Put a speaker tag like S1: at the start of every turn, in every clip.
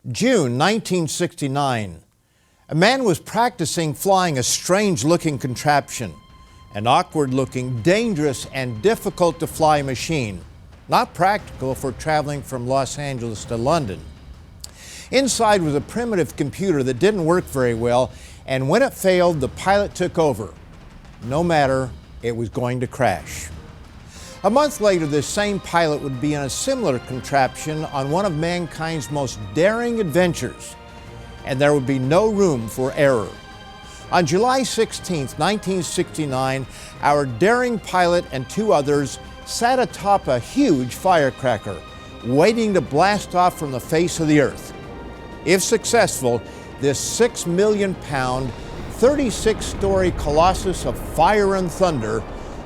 S1: June 1969. A man was practicing flying a strange-looking contraption, an awkward-looking, dangerous, and difficult-to-fly machine, not practical for traveling from Los Angeles to London. Inside was a primitive computer that didn't work very well, and when it failed, the pilot took over. No matter, it was going to crash. A month later, this same pilot would be in a similar contraption on one of mankind's most daring adventures, and there would be no room for error. On July 16, 1969, our daring pilot and two others sat atop a huge firecracker, waiting to blast off from the face of the earth. If successful, this 6 million pound, 36-story colossus of fire and thunder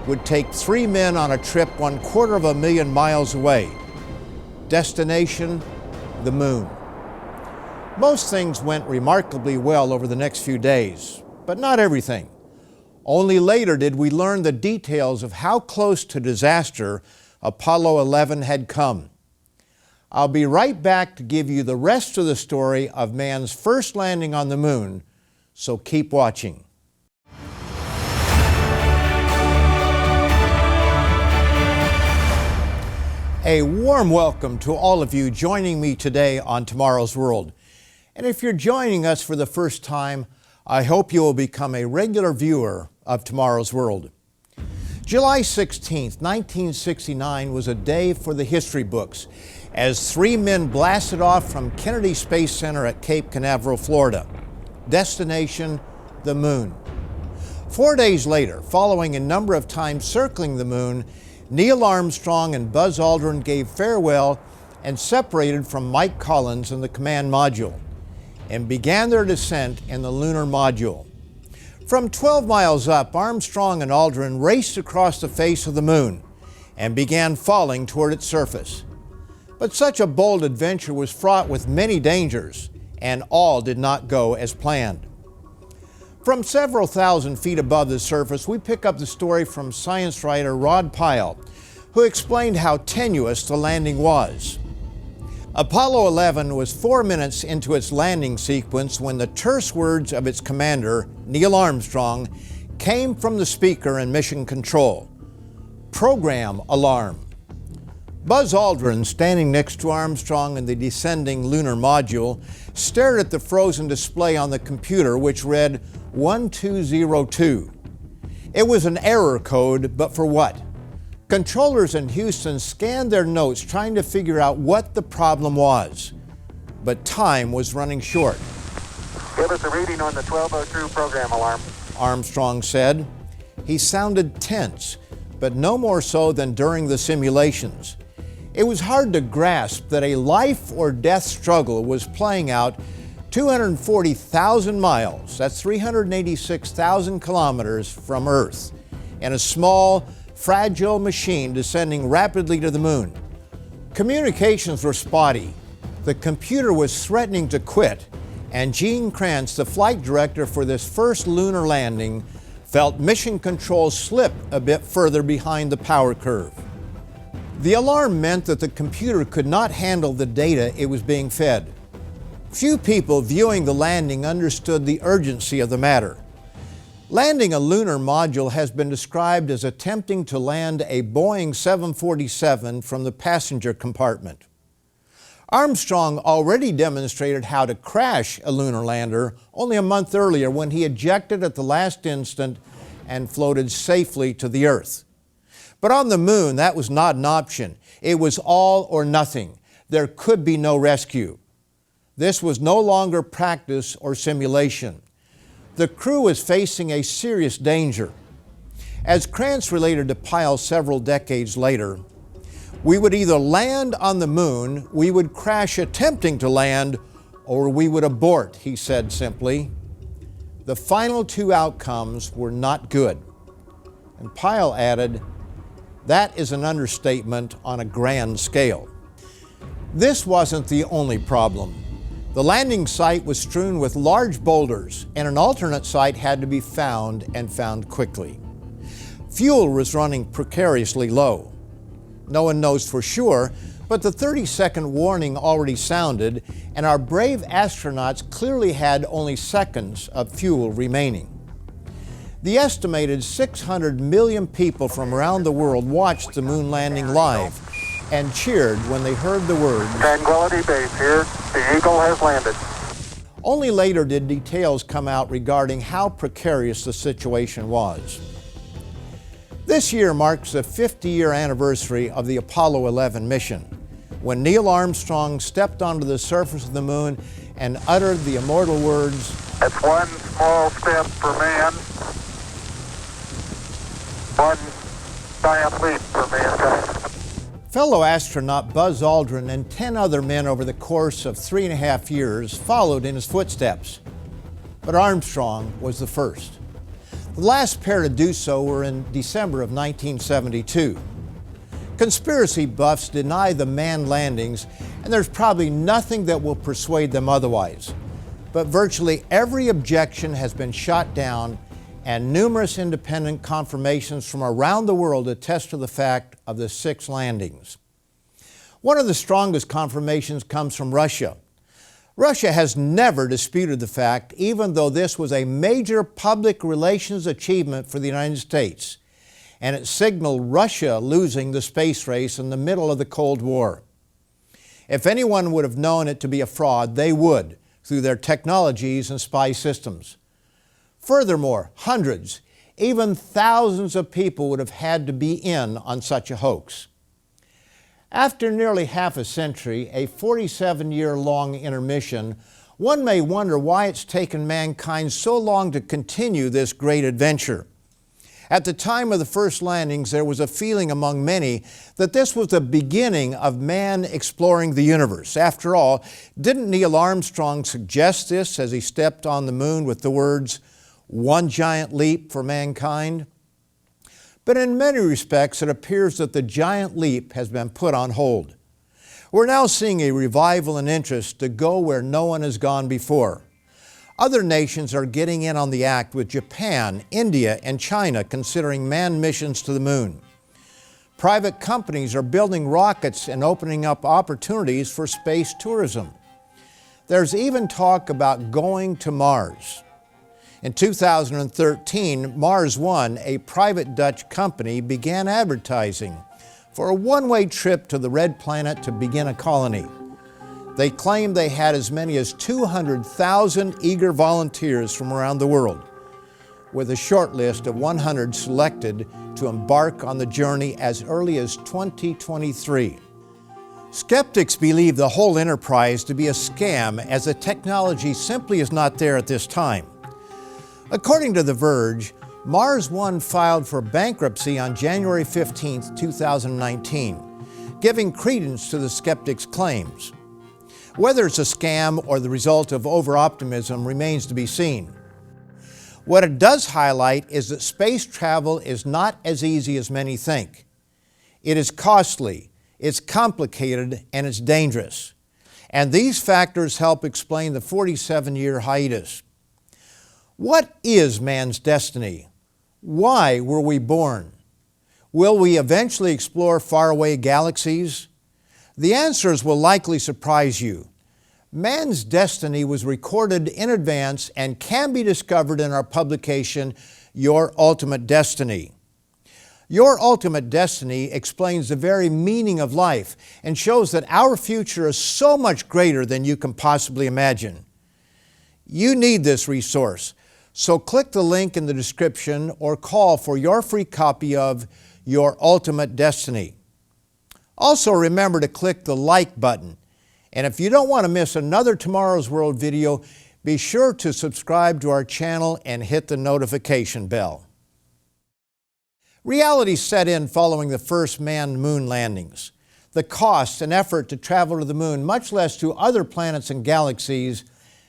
S1: would take three men on a trip 250,000 miles away. Destination, the moon. Most things went remarkably well over the next few days, but not everything. Only later did we learn the details of how close to disaster Apollo 11 had come. I'll be right back to give you the rest of the story of man's first landing on the moon, so keep watching. A warm welcome to all of you joining me today on Tomorrow's World. And if you're joining us for the first time, I hope you will become a regular viewer of Tomorrow's World. July 16, 1969 was a day for the history books as three men blasted off from Kennedy Space Center at Cape Canaveral, Florida. Destination, the moon. 4 days later, following a number of times circling the moon, Neil Armstrong and Buzz Aldrin gave farewell and separated from Mike Collins in the command module and began their descent in the lunar module. From 12 miles up, Armstrong and Aldrin raced across the face of the moon and began falling toward its surface. But such a bold adventure was fraught with many dangers, and all did not go as planned. From several thousand feet above the surface, we pick up the story from science writer Rod Pyle, who explained how tenuous the landing was. Apollo 11 was 4 minutes into its landing sequence when the terse words of its commander, Neil Armstrong, came from the speaker in Mission Control. Program alarm. Buzz Aldrin, standing next to Armstrong in the descending lunar module, stared at the frozen display on the computer, which read 1202. It was an error code, but for what? Controllers in Houston scanned their notes trying to figure out what the problem was. But time was running short.
S2: Give us a reading on the 1202 program alarm,
S1: Armstrong said. He sounded tense, but no more so than during the simulations. It was hard to grasp that a life or death struggle was playing out 240,000 miles, that's 386,000 kilometers from Earth, in a small, fragile machine descending rapidly to the moon. Communications were spotty. The computer was threatening to quit, and Gene Kranz, the flight director for this first lunar landing, felt Mission Control slip a bit further behind the power curve. The alarm meant that the computer could not handle the data it was being fed. Few people viewing the landing understood the urgency of the matter. Landing a lunar module has been described as attempting to land a Boeing 747 from the passenger compartment. Armstrong already demonstrated how to crash a lunar lander only a month earlier when he ejected at the last instant and floated safely to the Earth. But on the moon, that was not an option. It was all or nothing. There could be no rescue. This was no longer practice or simulation. The crew was facing a serious danger. As Kranz related to Pyle several decades later, we would either land on the moon, we would crash attempting to land, or we would abort, he said simply. The final two outcomes were not good. And Pyle added, that is an understatement on a grand scale. This wasn't the only problem. The landing site was strewn with large boulders, and an alternate site had to be found and found quickly. Fuel was running precariously low. No one knows for sure, But the 30-second warning already sounded, and our brave astronauts clearly had only seconds of fuel remaining. The estimated 600 million people from around the world watched the moon landing live and cheered when they heard the words,
S2: "Tranquility Base here. The Eagle has landed."
S1: Only later did details come out regarding how precarious the situation was. This year marks the 50-year anniversary of the Apollo 11 mission, when Neil Armstrong stepped onto the surface of the moon and uttered the immortal words,
S2: "That's one small step for man, one giant leap for mankind."
S1: Fellow astronaut Buzz Aldrin and 10 other men over the course of 3.5 years followed in his footsteps. But Armstrong was the first. The last pair to do so were in December of 1972. Conspiracy buffs deny the manned landings, and there's probably nothing that will persuade them otherwise. But virtually every objection has been shot down, and numerous independent confirmations from around the world attest to the fact of the 6 landings. One of the strongest confirmations comes from Russia. Russia has never disputed the fact, even though this was a major public relations achievement for the United States, and it signaled Russia losing the space race in the middle of the Cold War. If anyone would have known it to be a fraud, they would, through their technologies and spy systems. Furthermore, hundreds, even thousands of people would have had to be in on such a hoax. After nearly half a century, a 47-year-long intermission, one may wonder why it's taken mankind so long to continue this great adventure. At the time of the first landings, there was a feeling among many that this was the beginning of man exploring the universe. After all, didn't Neil Armstrong suggest this as he stepped on the moon with the words, "One giant leap for mankind"? But in many respects, it appears that the giant leap has been put on hold. We're now seeing a revival in interest to go where no one has gone before. Other nations are getting in on the act, with Japan, India, and China considering manned missions to the moon. Private companies are building rockets and opening up opportunities for space tourism. There's even talk about going to Mars. In 2013, Mars One, a private Dutch company, began advertising for a one-way trip to the Red Planet to begin a colony. They claimed they had as many as 200,000 eager volunteers from around the world, with a short list of 100 selected to embark on the journey as early as 2023. Skeptics believe the whole enterprise to be a scam, as the technology simply is not there at this time. According to The Verge, Mars One filed for bankruptcy on January 15, 2019, giving credence to the skeptics' claims. Whether it's a scam or the result of over-optimism remains to be seen. What it does highlight is that space travel is not as easy as many think. It is costly, it's complicated, and it's dangerous. And these factors help explain the 47-year hiatus. What is man's destiny? Why were we born? Will we eventually explore faraway galaxies? The answers will likely surprise you. Man's destiny was recorded in advance and can be discovered in our publication, Your Ultimate Destiny. Your Ultimate Destiny explains the very meaning of life and shows that our future is so much greater than you can possibly imagine. You need this resource, so click the link in the description or call for your free copy of Your Ultimate Destiny. Also, remember to click the like button. And if you don't want to miss another Tomorrow's World video, be sure to subscribe to our channel and hit the notification bell. Reality set in following the first manned moon landings. The cost and effort to travel to the moon, much less to other planets and galaxies,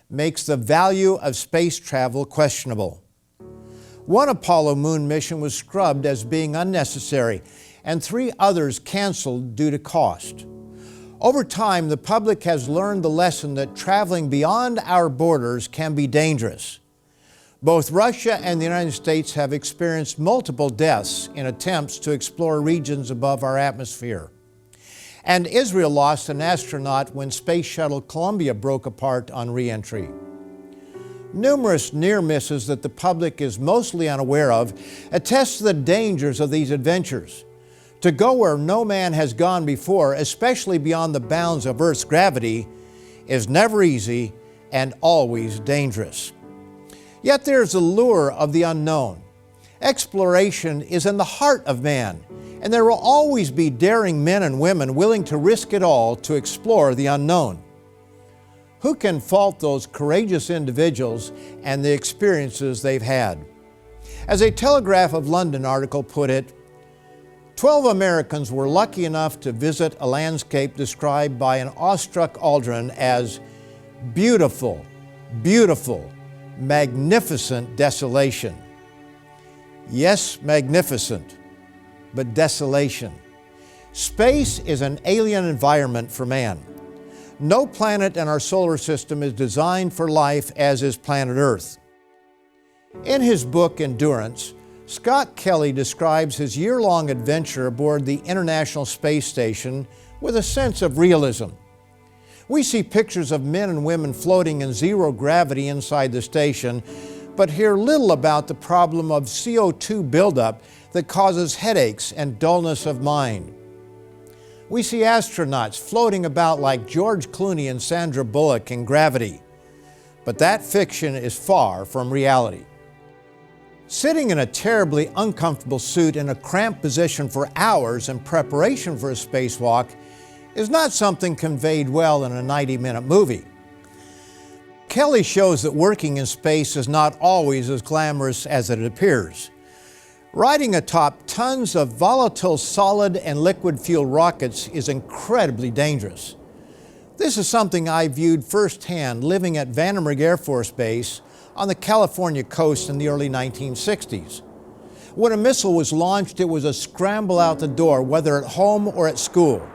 S1: makes the value of space travel questionable. One Apollo moon mission was scrubbed as being unnecessary, and 3 others canceled due to cost. Over time, the public has learned the lesson that traveling beyond our borders can be dangerous. Both Russia and the United States have experienced multiple deaths in attempts to explore regions above our atmosphere. And Israel lost an astronaut when Space Shuttle Columbia broke apart on re-entry. Numerous near misses that the public is mostly unaware of attest to the dangers of these adventures. To go where no man has gone before, especially beyond the bounds of Earth's gravity, is never easy and always dangerous. Yet there's the lure of the unknown. Exploration is in the heart of man, and there will always be daring men and women willing to risk it all to explore the unknown. Who can fault those courageous individuals and the experiences they've had? As a Telegraph of London article put it, 12 Americans were lucky enough to visit a landscape described by an awestruck Aldrin as beautiful, beautiful, magnificent desolation. Yes, magnificent, but desolation. Space is an alien environment for man. No planet in our solar system is designed for life as is planet Earth. In his book, Endurance, Scott Kelly describes his year-long adventure aboard the International Space Station with a sense of realism. We see pictures of men and women floating in zero gravity inside the station, but hear little about the problem of CO2 buildup that causes headaches and dullness of mind. We see astronauts floating about like George Clooney and Sandra Bullock in Gravity, but that fiction is far from reality. Sitting in a terribly uncomfortable suit in a cramped position for hours in preparation for a spacewalk is not something conveyed well in a 90-minute movie. Kelly shows that working in space is not always as glamorous as it appears. Riding atop tons of volatile solid and liquid fuel rockets is incredibly dangerous. This is something I viewed firsthand living at Vandenberg Air Force Base on the California coast in the early 1960s. When a missile was launched, it was a scramble out the door, whether at home or at school.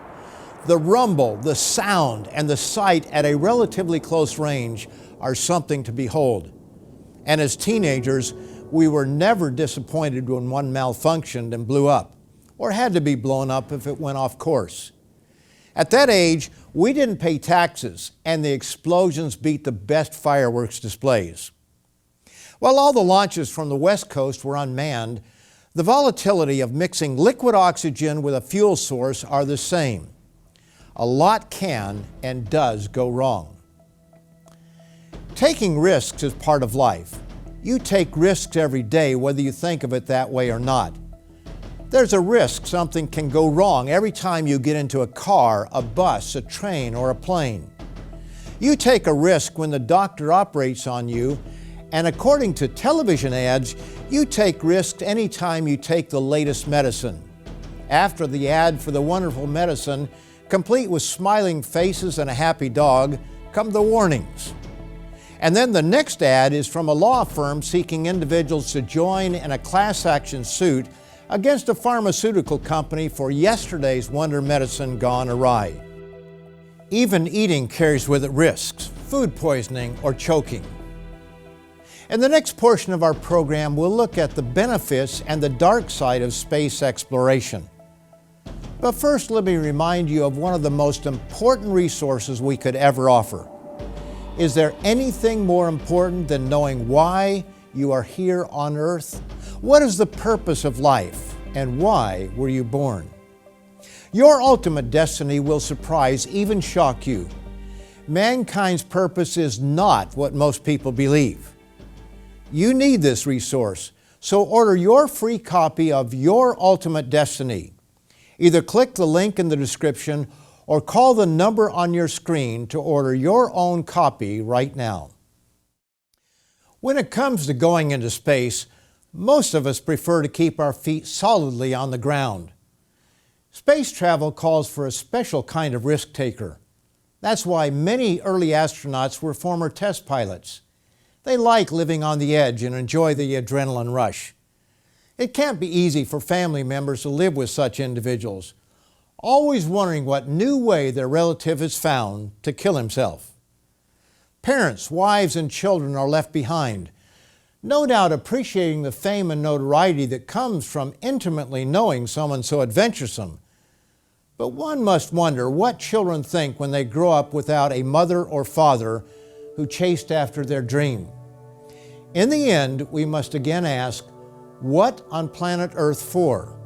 S1: The rumble, the sound, and the sight at a relatively close range are something to behold. And as teenagers, we were never disappointed when one malfunctioned and blew up, or had to be blown up if it went off course. At that age, we didn't pay taxes, and the explosions beat the best fireworks displays. While all the launches from the West Coast were unmanned, the volatility of mixing liquid oxygen with a fuel source are the same. A lot can and does go wrong. Taking risks is part of life. You take risks every day, whether you think of it that way or not. There's a risk something can go wrong every time you get into a car, a bus, a train, or a plane. You take a risk when the doctor operates on you, and according to television ads, you take risks anytime you take the latest medicine. After the ad for the wonderful medicine, complete with smiling faces and a happy dog, come the warnings. And then the next ad is from a law firm seeking individuals to join in a class action suit against a pharmaceutical company for yesterday's wonder medicine gone awry. Even eating carries with it risks, food poisoning or choking. In the next portion of our program, we'll look at the benefits and the dark side of space exploration. But first, let me remind you of one of the most important resources we could ever offer. Is there anything more important than knowing why you are here on Earth? What is the purpose of life, and why were you born? Your ultimate destiny will surprise, even shock you. Mankind's purpose is not what most people believe. You need this resource, so order your free copy of Your Ultimate Destiny. Either click the link in the description or call the number on your screen to order your own copy right now. When it comes to going into space, most of us prefer to keep our feet solidly on the ground. Space travel calls for a special kind of risk taker. That's why many early astronauts were former test pilots. They like living on the edge and enjoy the adrenaline rush. It can't be easy for family members to live with such individuals, always wondering what new way their relative has found to kill himself. Parents, wives, and children are left behind, no doubt appreciating the fame and notoriety that comes from intimately knowing someone so adventuresome. But one must wonder what children think when they grow up without a mother or father who chased after their dream. In the end, we must again ask, what on planet Earth for?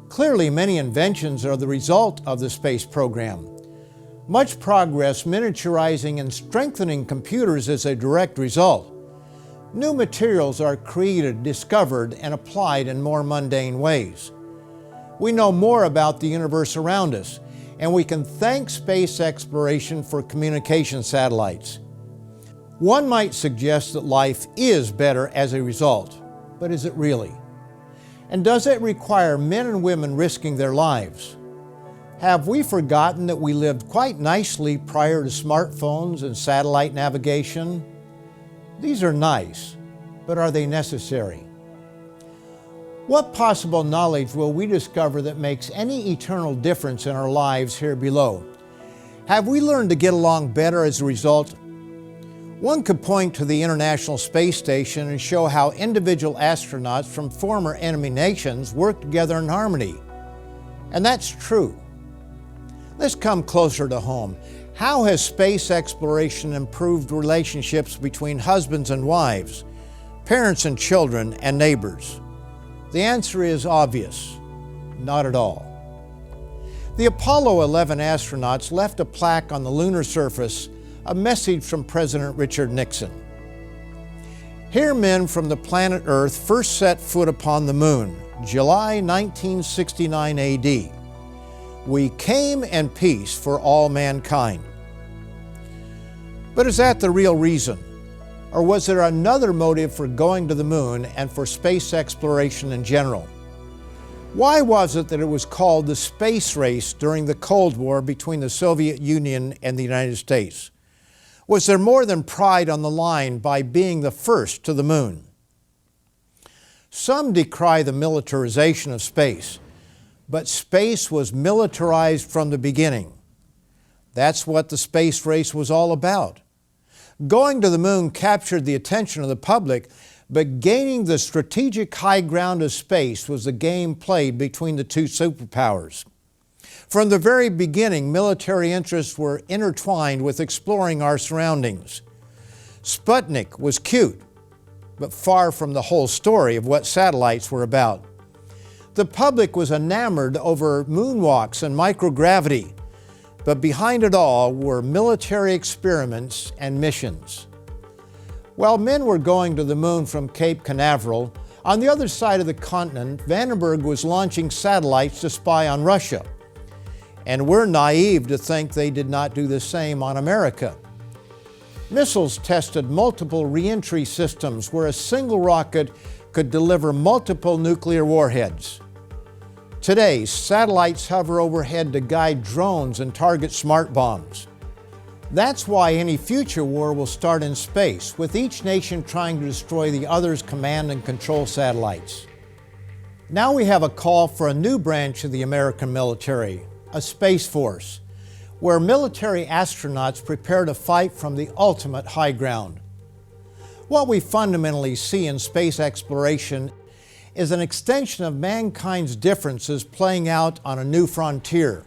S1: Clearly, many inventions are the result of the space program. Much progress miniaturizing and strengthening computers is a direct result. New materials are created, discovered, and applied in more mundane ways. We know more about the universe around us, and we can thank space exploration for communication satellites. One might suggest that life is better as a result, but is it really? And does it require men and women risking their lives? Have we forgotten that we lived quite nicely prior to smartphones and satellite navigation? These are nice, but are they necessary? What possible knowledge will we discover that makes any eternal difference in our lives here below? Have we learned to get along better as a result? One could point to the International Space Station and show how individual astronauts from former enemy nations work together in harmony. And that's true. Let's come closer to home. How has space exploration improved relationships between husbands and wives, parents and children, and neighbors? The answer is obvious: not at all. The Apollo 11 astronauts left a plaque on the lunar surface, a message from President Richard Nixon. Here men from the planet Earth first set foot upon the moon, July 1969 AD. We came in peace for all mankind. But is that the real reason? Or was there another motive for going to the moon and for space exploration in general? Why was it that it was called the space race during the Cold War between the Soviet Union and the United States? Was there more than pride on the line by being the first to the moon? Some decry the militarization of space, but space was militarized from the beginning. That's what the space race was all about. Going to the moon captured the attention of the public, but gaining the strategic high ground of space was the game played between the two superpowers. From the very beginning, military interests were intertwined with exploring our surroundings. Sputnik was cute, but far from the whole story of what satellites were about. The public was enamored over moonwalks and microgravity, but behind it all were military experiments and missions. While men were going to the moon from Cape Canaveral, on the other side of the continent, Vandenberg was launching satellites to spy on Russia. And we're naive to think they did not do the same on America. Missiles tested multiple reentry systems where a single rocket could deliver multiple nuclear warheads. Today, satellites hover overhead to guide drones and target smart bombs. That's why any future war will start in space, with each nation trying to destroy the other's command and control satellites. Now we have a call for a new branch of the American military, a Space Force, where military astronauts prepare to fight from the ultimate high ground. What we fundamentally see in space exploration is an extension of mankind's differences playing out on a new frontier,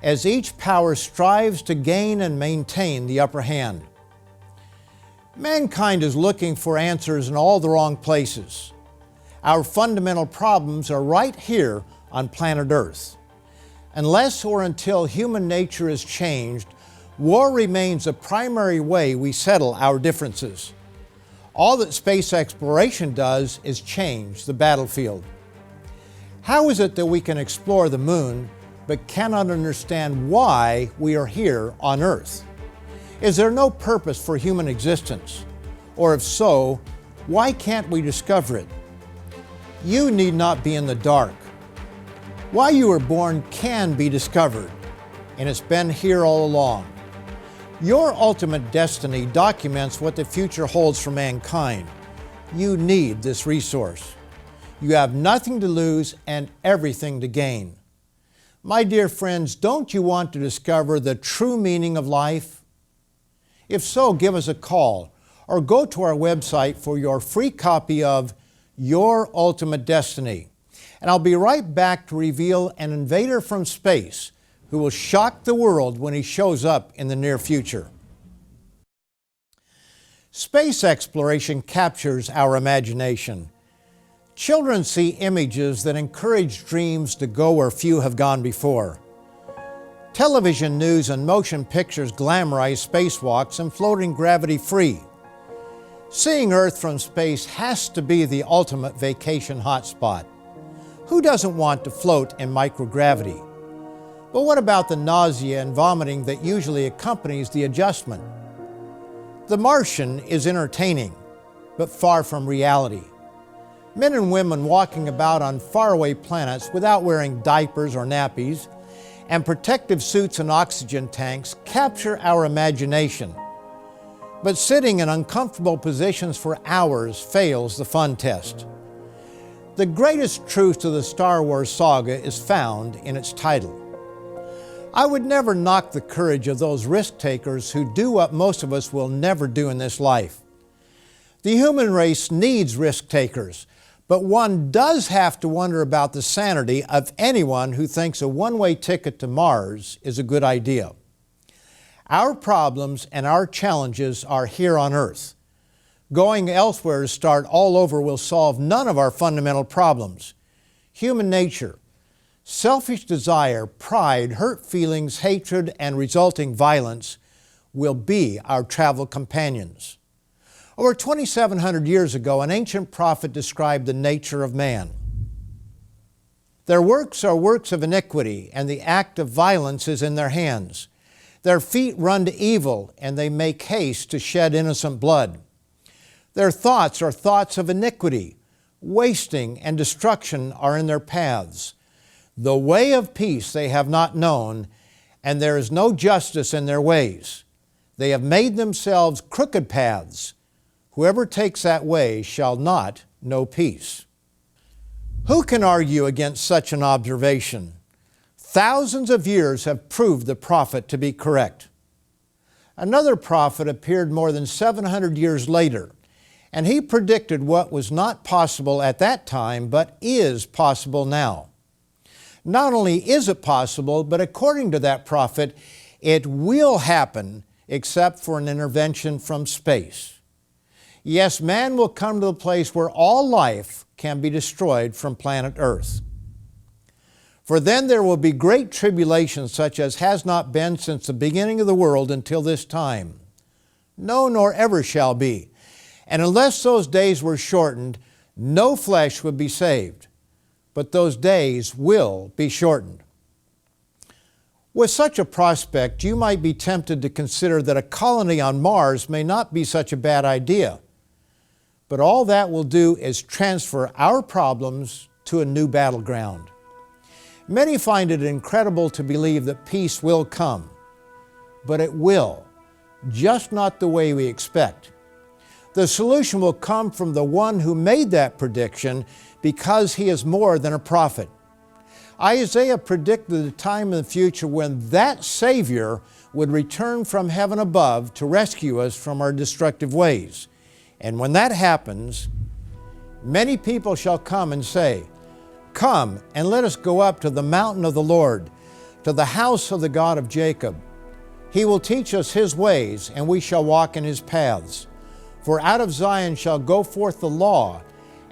S1: as each power strives to gain and maintain the upper hand. Mankind is looking for answers in all the wrong places. Our fundamental problems are right here on planet Earth. Unless or until human nature is changed, war remains the primary way we settle our differences. All that space exploration does is change the battlefield. How is it that we can explore the moon but cannot understand why we are here on Earth? Is there no purpose for human existence? Or if so, why can't we discover it? You need not be in the dark. Why you were born can be discovered, and it's been here all along. Your ultimate destiny documents what the future holds for mankind. You need this resource. You have nothing to lose and everything to gain. My dear friends, don't you want to discover the true meaning of life? If so, give us a call or go to our website for your free copy of Your Ultimate Destiny. And I'll be right back to reveal an invader from space who will shock the world when he shows up in the near future. Space exploration captures our imagination. Children see images that encourage dreams to go where few have gone before. Television news and motion pictures glamorize spacewalks and floating gravity-free. Seeing Earth from space has to be the ultimate vacation hotspot. Who doesn't want to float in microgravity? But what about the nausea and vomiting that usually accompanies the adjustment? The Martian is entertaining, but far from reality. Men and women walking about on faraway planets without wearing diapers or nappies, and protective suits and oxygen tanks capture our imagination. But sitting in uncomfortable positions for hours fails the fun test. The greatest truth to the Star Wars saga is found in its title. I would never knock the courage of those risk-takers who do what most of us will never do in this life. The human race needs risk-takers, but one does have to wonder about the sanity of anyone who thinks a one-way ticket to Mars is a good idea. Our problems and our challenges are here on Earth. Going elsewhere to start all over will solve none of our fundamental problems. Human nature, selfish desire, pride, hurt feelings, hatred, and resulting violence will be our travel companions. Over 2,700 years ago, an ancient prophet described the nature of man. Their works are works of iniquity, and the act of violence is in their hands. Their feet run to evil, and they make haste to shed innocent blood. Their thoughts are thoughts of iniquity. Wasting and destruction are in their paths. The way of peace they have not known, and there is no justice in their ways. They have made themselves crooked paths. Whoever takes that way shall not know peace. Who can argue against such an observation? Thousands of years have proved the prophet to be correct. Another prophet appeared more than 700 years later, and he predicted what was not possible at that time, but is possible now. Not only is it possible, but according to that prophet, it will happen except for an intervention from space. Yes, man will come to the place where all life can be destroyed from planet Earth. For then there will be great tribulation such as has not been since the beginning of the world until this time. No, nor ever shall be. And unless those days were shortened, no flesh would be saved. But those days will be shortened. With such a prospect, you might be tempted to consider that a colony on Mars may not be such a bad idea. But all that will do is transfer our problems to a new battleground. Many find it incredible to believe that peace will come, but it will, just not the way we expect. The solution will come from the one who made that prediction because he is more than a prophet. Isaiah predicted the time in the future when that Savior would return from heaven above to rescue us from our destructive ways. And when that happens, many people shall come and say, "Come and let us go up to the mountain of the Lord, to the house of the God of Jacob. He will teach us His ways, and we shall walk in His paths. For out of Zion shall go forth the law,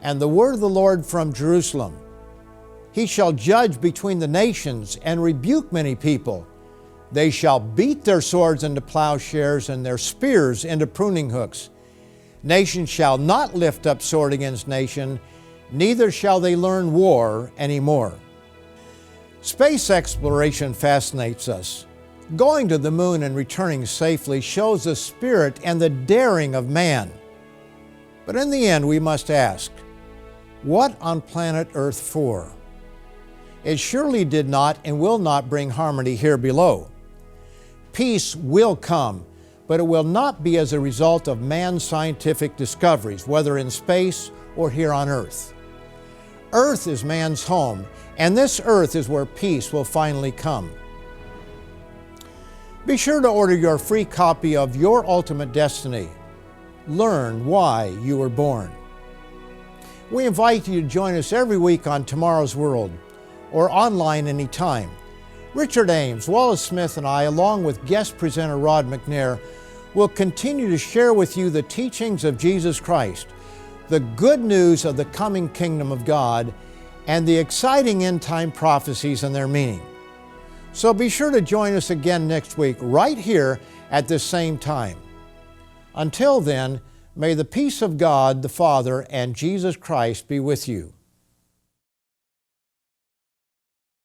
S1: and the word of the Lord from Jerusalem. He shall judge between the nations and rebuke many people. They shall beat their swords into plowshares and their spears into pruning hooks. Nation shall not lift up sword against nation, neither shall they learn war anymore." Space exploration fascinates us. Going to the moon and returning safely shows the spirit and the daring of man. But in the end, we must ask, what on planet Earth for? It surely did not and will not bring harmony here below. Peace will come, but it will not be as a result of man's scientific discoveries, whether in space or here on Earth. Earth is man's home, and this earth is where peace will finally come. Be sure to order your free copy of Your Ultimate Destiny. Learn why you were born. We invite you to join us every week on Tomorrow's World or online anytime. Richard Ames, Wallace Smith, and I, along with guest presenter Rod McNair, will continue to share with you the teachings of Jesus Christ, the good news of the coming kingdom of God, and the exciting end-time prophecies and their meaning. So be sure to join us again next week, right here at this same time. Until then, may the peace of God the Father and Jesus Christ be with you.